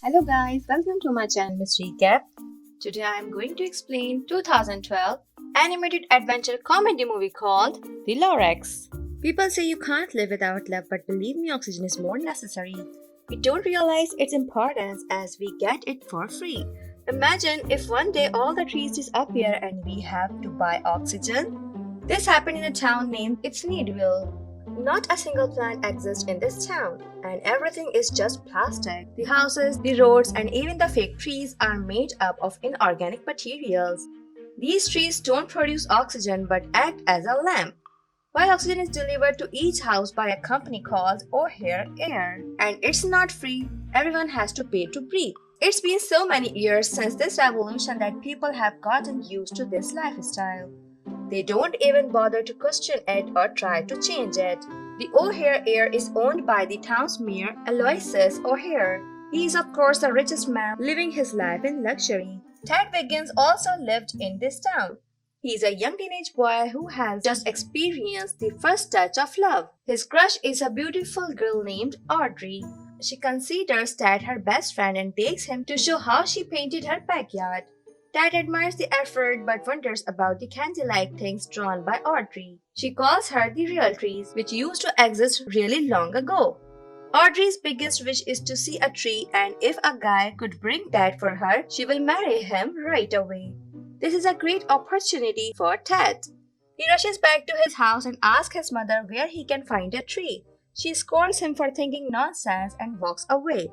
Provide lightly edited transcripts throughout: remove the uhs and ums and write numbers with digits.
Hello guys, welcome to my channel Mystery Recap. Today I am going to explain 2012 animated adventure comedy movie called The Lorax. People say you can't live without love, but believe me, oxygen is more necessary. We don't realize its importance as we get it for free. Imagine if one day all the trees disappear and we have to buy oxygen. This happened in a town named Thneedville. Not a single plant exists in this town, and everything is just plastic. The houses, the roads, and even the fake trees are made up of inorganic materials. These trees don't produce oxygen but act as a lamp. While oxygen is delivered to each house by a company called O'Hare Air, and it's not free, everyone has to pay to breathe. It's been so many years since this revolution that people have gotten used to this lifestyle. They don't even bother to question it or try to change it. The O'Hare Air is owned by the town's mayor, Aloysius O'Hare. He is of course the richest man living his life in luxury. Ted Wiggins also lived in this town. He is a young teenage boy who has just experienced the first touch of love. His crush is a beautiful girl named Audrey. She considers Ted her best friend and takes him to show how she painted her backyard. Ted admires the effort but wonders about the candy-like things drawn by Audrey. She calls her the real trees, which used to exist really long ago. Audrey's biggest wish is to see a tree, and if a guy could bring that for her, she will marry him right away. This is a great opportunity for Ted. He rushes back to his house and asks his mother where he can find a tree. She scolds him for thinking nonsense and walks away.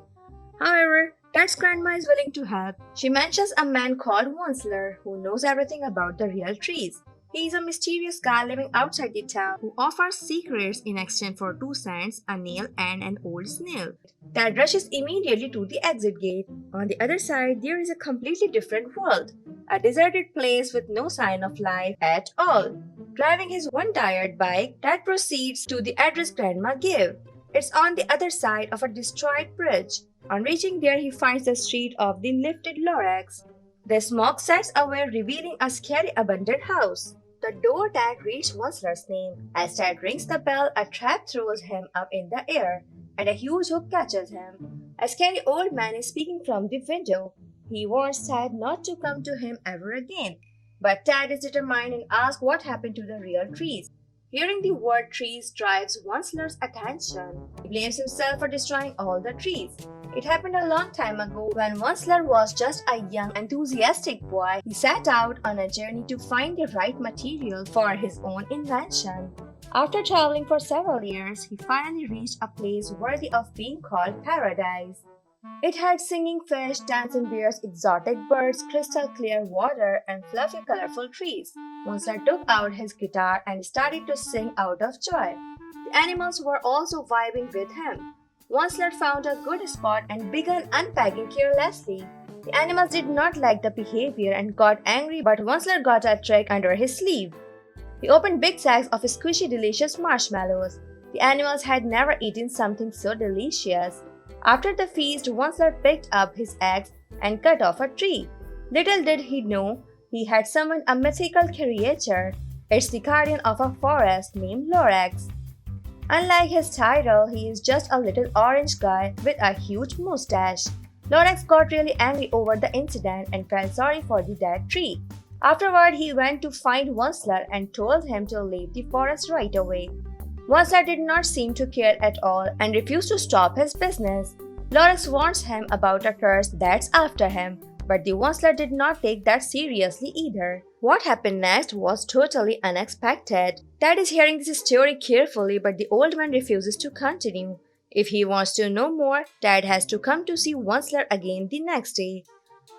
However, Ted's grandma is willing to help. She mentions a man called Once-ler who knows everything about the real trees. He is a mysterious guy living outside the town who offers secrets in exchange for 2 cents, a nail, and an old snail. Ted rushes immediately to the exit gate. On the other side, there is a completely different world. A deserted place with no sign of life at all. Driving his one tired bike, Ted proceeds to the address grandma gave. It's on the other side of a destroyed bridge. On reaching there, he finds the street of the lifted Lorax. The smoke sets away, revealing a scary abandoned house. The door tag reads Once-ler's name. As Ted rings the bell, a trap throws him up in the air, and a huge hook catches him. A scary old man is speaking from the window. He warns Ted not to come to him ever again. But Ted is determined and asks what happened to the real trees. Hearing the word trees drives Once-ler's attention. He blames himself for destroying all the trees. It happened a long time ago when Once-ler was just a young, enthusiastic boy. He set out on a journey to find the right material for his own invention. After traveling for several years, he finally reached a place worthy of being called paradise. It had singing fish, dancing bears, exotic birds, crystal clear water, and fluffy colorful trees. Once-ler took out his guitar and started to sing out of joy. The animals were also vibing with him. Once-ler found a good spot and began unpacking carelessly. The animals did not like the behavior and got angry, but Once-ler got a trick under his sleeve. He opened big sacks of squishy delicious marshmallows. The animals had never eaten something so delicious. After the feast, Once-ler picked up his axe and cut off a tree. Little did he know, he had summoned a mythical creature. It's the guardian of a forest named Lorax. Unlike his title, he is just a little orange guy with a huge mustache. Lorax got really angry over the incident and felt sorry for the dead tree. Afterward, he went to find Once-ler and told him to leave the forest right away. Once-ler did not seem to care at all and refused to stop his business. Lorax warns him about a curse that's after him, but the Once-ler did not take that seriously either. What happened next was totally unexpected. Ted is hearing this story carefully, but the old man refuses to continue. If he wants to know more, Ted has to come to see Once-ler again the next day.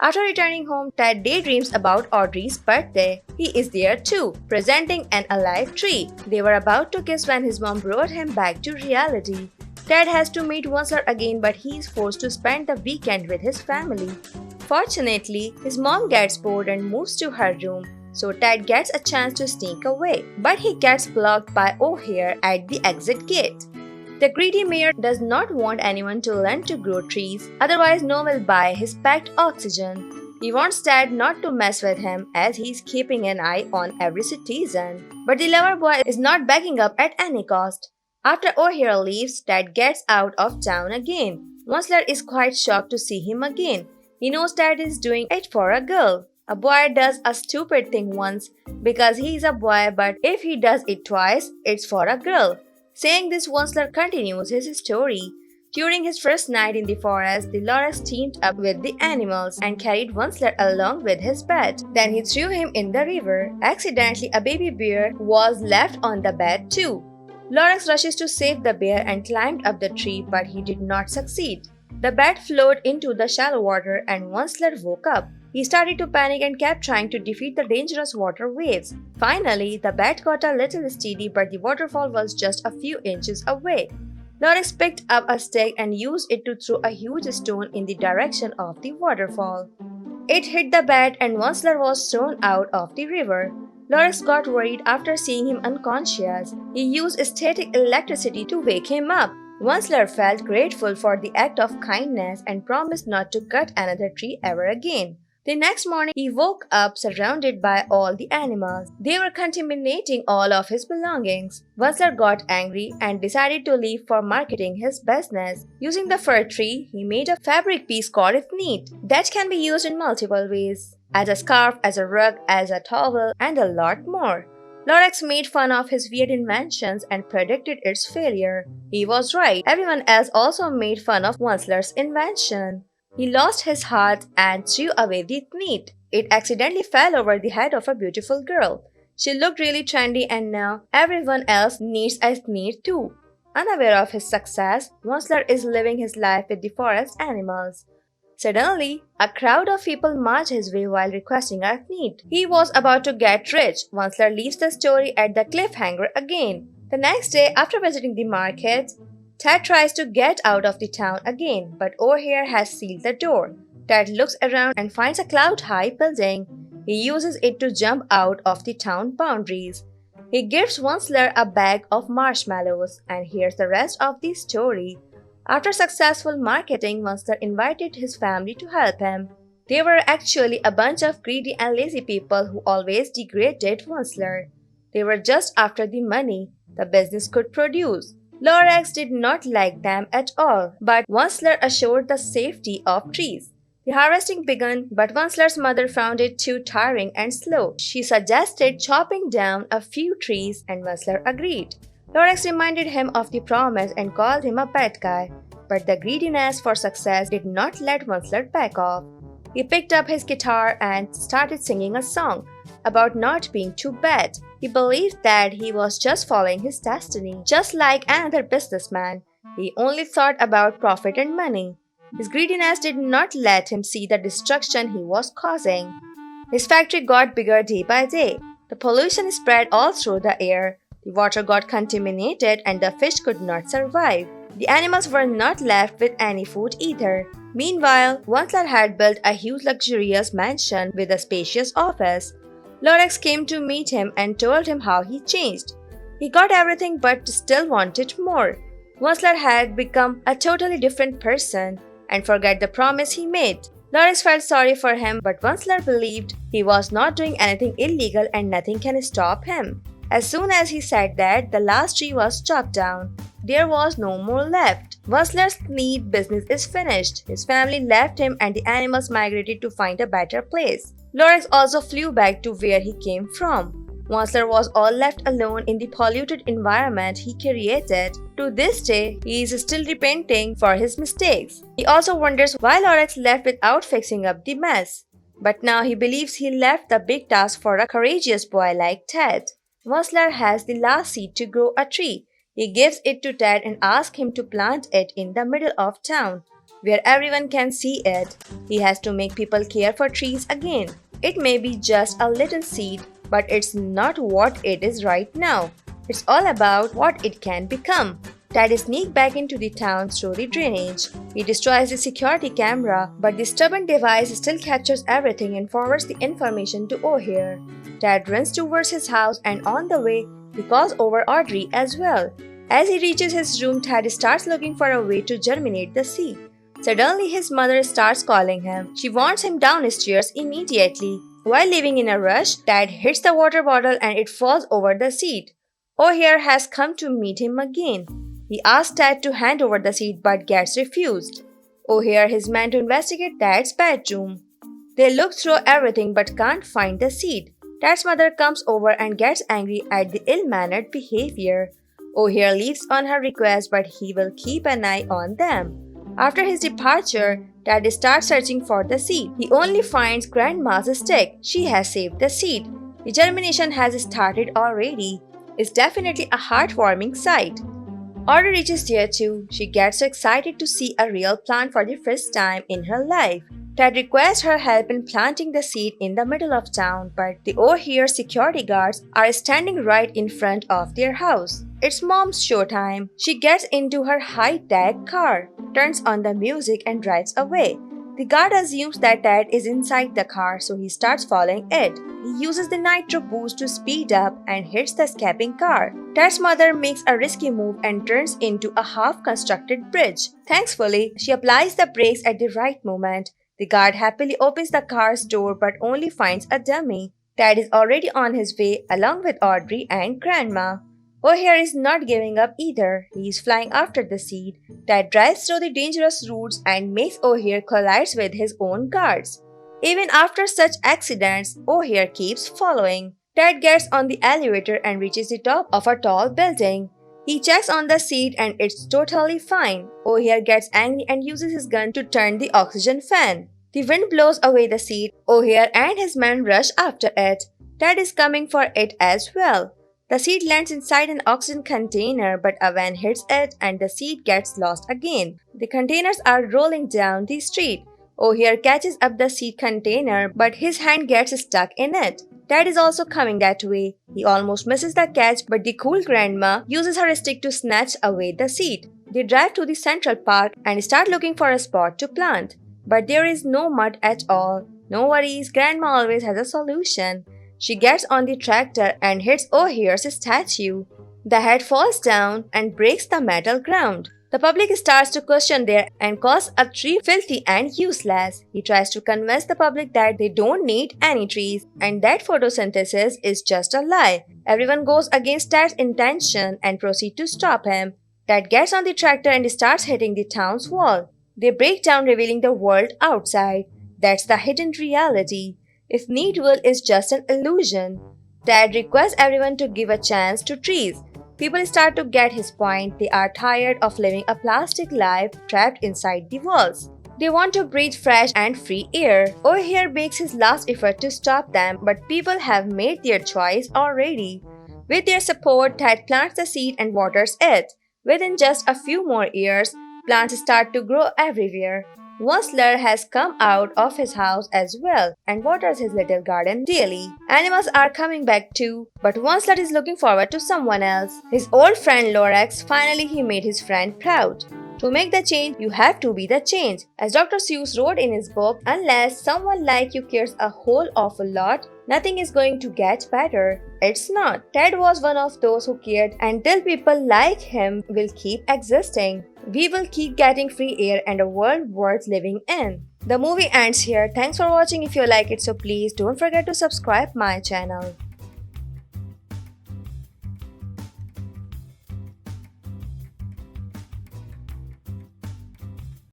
After returning home, Ted daydreams about Audrey's birthday. He is there too, presenting an alive tree. They were about to kiss when his mom brought him back to reality. Ted has to meet Once-ler again, but he is forced to spend the weekend with his family. Fortunately, his mom gets bored and moves to her room, so Ted gets a chance to sneak away. But he gets blocked by O'Hare at the exit gate. The greedy mayor does not want anyone to learn to grow trees, otherwise no one will buy his packed oxygen. He wants Ted not to mess with him as he's keeping an eye on every citizen. But the lover boy is not backing up at any cost. After O'Hare leaves, Ted gets out of town again. Once-ler is quite shocked to see him again. He knows Ted is doing it for a girl. A boy does a stupid thing once because he is a boy, but if he does it twice, it's for a girl. Saying this, Once-ler continues his story. During his first night in the forest, the Lorax teamed up with the animals and carried Once-ler along with his bed. Then he threw him in the river. Accidentally, a baby bear was left on the bed too. Lorax rushes to save the bear and climbed up the tree, but he did not succeed. The bat flowed into the shallow water and Once-ler woke up. He started to panic and kept trying to defeat the dangerous water waves. Finally, the bat got a little steady, but the waterfall was just a few inches away. Lorax picked up a stick and used it to throw a huge stone in the direction of the waterfall. It hit the bat and Once-ler was thrown out of the river. Lorax got worried after seeing him unconscious. He used static electricity to wake him up. Once-ler felt grateful for the act of kindness and promised not to cut another tree ever again. The next morning, he woke up surrounded by all the animals. They were contaminating all of his belongings. Once-ler got angry and decided to leave for marketing his business. Using the fir tree, he made a fabric piece called Thneed that can be used in multiple ways. As a scarf, as a rug, as a towel, and a lot more. Lorax made fun of his weird inventions and predicted its failure. He was right. Everyone else also made fun of Once-ler's invention. He lost his heart and threw away the Thneed. It accidentally fell over the head of a beautiful girl. She looked really trendy and now everyone else needs a Thneed too. Unaware of his success, Once-ler is living his life with the forest animals. Suddenly, a crowd of people marched his way while requesting a Thneed. He was about to get rich. Once-ler leaves the story at the cliffhanger again. The next day, after visiting the market, Ted tries to get out of the town again, but O'Hare has sealed the door. Ted looks around and finds a cloud-high building. He uses it to jump out of the town boundaries. He gives Once-ler a bag of marshmallows, and here's the rest of the story. After successful marketing, Once-ler invited his family to help him. They were actually a bunch of greedy and lazy people who always degraded Once-ler. They were just after the money the business could produce. Lorax did not like them at all, but Once-ler assured the safety of trees. The harvesting began, but Once-ler's mother found it too tiring and slow. She suggested chopping down a few trees, and Once-ler agreed. Lorax reminded him of the promise and called him a bad guy, but the greediness for success did not let Once-ler back off. He picked up his guitar and started singing a song about not being too bad. He believed that he was just following his destiny. Just like another businessman, he only thought about profit and money. His greediness did not let him see the destruction he was causing. His factory got bigger day by day. The pollution spread all through the air. The water got contaminated and the fish could not survive. The animals were not left with any food either. Meanwhile, Once-ler had built a huge luxurious mansion with a spacious office. Lorax came to meet him and told him how he changed. He got everything but still wanted more. Once-ler had become a totally different person and forgot the promise he made. Lorax felt sorry for him, but Once-ler believed he was not doing anything illegal and nothing can stop him. As soon as he said that, the last tree was chopped down. There was no more left. Once-ler's Thneed business is finished. His family left him and the animals migrated to find a better place. Lorax also flew back to where he came from. Once-ler was all left alone in the polluted environment he created. To this day, he is still repenting for his mistakes. He also wonders why Lorax left without fixing up the mess. But now he believes he left the big task for a courageous boy like Ted. Once-ler has the last seed to grow a tree. He gives it to Ted and asks him to plant it in the middle of town, where everyone can see it. He has to make people care for trees again. It may be just a little seed, but it's not what it is right now. It's all about what it can become. Ted sneaks back into the town through the drainage. He destroys the security camera, but the stubborn device still captures everything and forwards the information to O'Hare. Ted runs towards his house and on the way, he calls over Audrey as well. As he reaches his room, Ted starts looking for a way to germinate the seed. Suddenly, his mother starts calling him. She wants him downstairs immediately. While leaving in a rush, Ted hits the water bottle and it falls over the seed. O'Hare has come to meet him again. He asks Ted to hand over the seed but gets refused. O'Hare is meant to investigate Ted's bedroom. They look through everything but can't find the seed. Ted's mother comes over and gets angry at the ill-mannered behavior. O'Hare leaves on her request, but he will keep an eye on them. After his departure, Ted starts searching for the seed. He only finds Grandma's stick. She has saved the seed. The germination has started already. It's definitely a heartwarming sight. Audrey reaches there too. She gets so excited to see a real plant for the first time in her life. Ted requests her help in planting the seed in the middle of town, but the O'Hare security guards are standing right in front of their house. It's Mom's showtime. She gets into her high-tech car, turns on the music and drives away. The guard assumes that Ted is inside the car, so he starts following it. He uses the nitro boost to speed up and hits the escaping car. Ted's mother makes a risky move and turns into a half-constructed bridge. Thankfully, she applies the brakes at the right moment. The guard happily opens the car's door but only finds a dummy. Ted is already on his way along with Audrey and Grandma. O'Hare is not giving up either. He is flying after the seed. Ted drives through the dangerous routes and makes O'Hare collide with his own guards. Even after such accidents, O'Hare keeps following. Ted gets on the elevator and reaches the top of a tall building. He checks on the seat and it's totally fine. O'Hare gets angry and uses his gun to turn the oxygen fan. The wind blows away the seed. O'Hare and his men rush after it. Ted is coming for it as well. The seed lands inside an oxygen container, but a van hits it and the seed gets lost again. The containers are rolling down the street. O'Hare catches up the seed container, but his hand gets stuck in it. Ted is also coming that way. He almost misses the catch, but the cool grandma uses her stick to snatch away the seed. They drive to the Central Park and start looking for a spot to plant. But there is no mud at all. No worries, Grandma always has a solution. She gets on the tractor and hits O'Hare's statue. The head falls down and breaks the metal ground. The public starts to question there and calls a tree filthy and useless. He tries to convince the public that they don't need any trees and that photosynthesis is just a lie. Everyone goes against Ted's intention and proceeds to stop him. Ted gets on the tractor and starts hitting the town's wall. They break down, revealing the world outside. That's the hidden reality. If Thneedville is just an illusion. Ted requests everyone to give a chance to trees. People start to get his point. They are tired of living a plastic life trapped inside the walls. They want to breathe fresh and free air. O'Hare makes his last effort to stop them, but people have made their choice already. With their support, Ted plants the seed and waters it. Within just a few more years, plants start to grow everywhere. Once-ler has come out of his house as well and waters his little garden daily. Animals are coming back too, but Once-ler is looking forward to someone else. His old friend Lorax. Finally he made his friend proud. To make the change, you have to be the change. As Dr. Seuss wrote in his book, unless someone like you cares a whole awful lot, nothing is going to get better. It's not. Ted was one of those who cared, and till people like him will keep existing, we will keep getting free air and a world worth living in. The movie ends here. Thanks for watching. If you like it, so please don't forget to subscribe my channel.